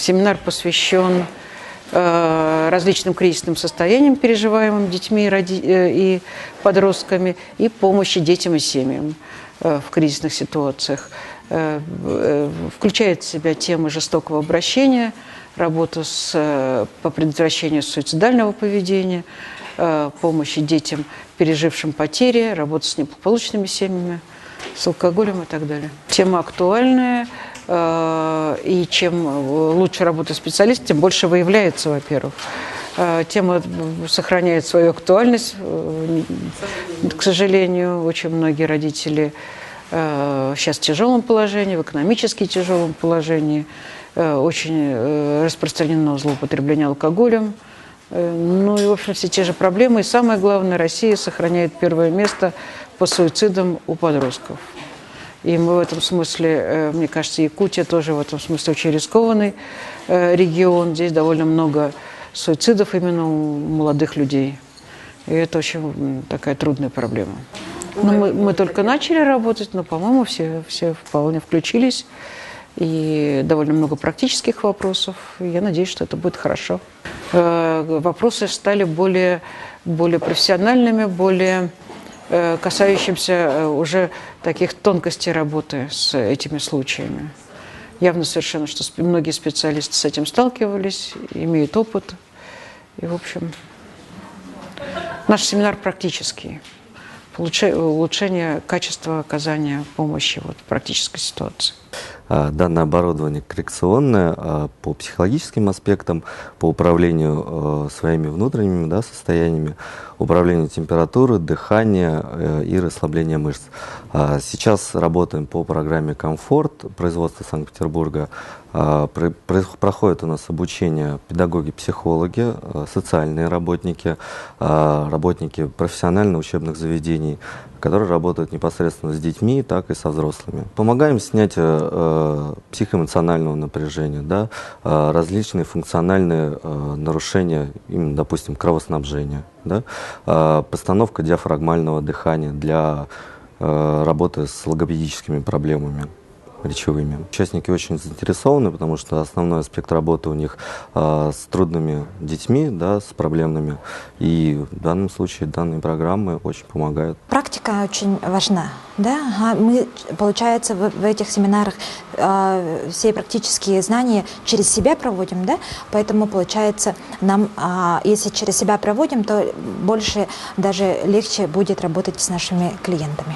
Семинар посвящен различным кризисным состояниям, переживаемым детьми и подростками, и помощи детям и семьям в кризисных ситуациях. Включает в себя темы жестокого обращения, работу по предотвращению суицидального поведения, помощи детям, пережившим потери, работу с неблагополучными семьями, с алкоголем и так далее. Тема актуальная, и чем лучше работает специалист, тем больше выявляется, во-первых. Тема сохраняет свою актуальность. К сожалению, очень многие родители сейчас в тяжелом положении, в экономически тяжелом положении. Очень распространено злоупотребление алкоголем. Ну и, в общем, все те же проблемы. И самое главное, Россия сохраняет первое место по суицидам у подростков. И мы в этом смысле, мне кажется, Якутия тоже в этом смысле очень рискованный регион. Здесь довольно много суицидов именно у молодых людей. И это очень такая трудная проблема. Но мы только начали работать, но, по-моему, все вполне включились. И довольно много практических вопросов. Я надеюсь, что это будет хорошо. Вопросы стали более профессиональными, более касающимся уже таких тонкостей работы с этими случаями. Явно совершенно, что многие специалисты с этим сталкивались, имеют опыт. И, в общем, наш семинар практический. Улучшение качества оказания помощи в практической ситуации. Данное оборудование коррекционное по психологическим аспектам, по управлению своими внутренними состояниями, управлению температуры, дыхания и расслабления мышц. Сейчас работаем по программе «Комфорт» производства Санкт-Петербурга. Проходит у нас обучение педагоги-психологи, социальные работники, работники профессионально-учебных заведений, которые работают непосредственно с детьми, так и со взрослыми. Помогаем снять психоэмоционального напряжения, различные функциональные нарушения, именно, допустим, кровоснабжения, постановка диафрагмального дыхания для работы с логопедическими проблемами речевыми. Участники очень заинтересованы, потому что основной аспект работы у них с трудными детьми, с проблемными. И в данном случае данные программы очень помогают. Практика очень важна. Мы, получается, в этих семинарах все практические знания через себя проводим, поэтому, получается, нам, если через себя проводим, то больше, даже легче будет работать с нашими клиентами.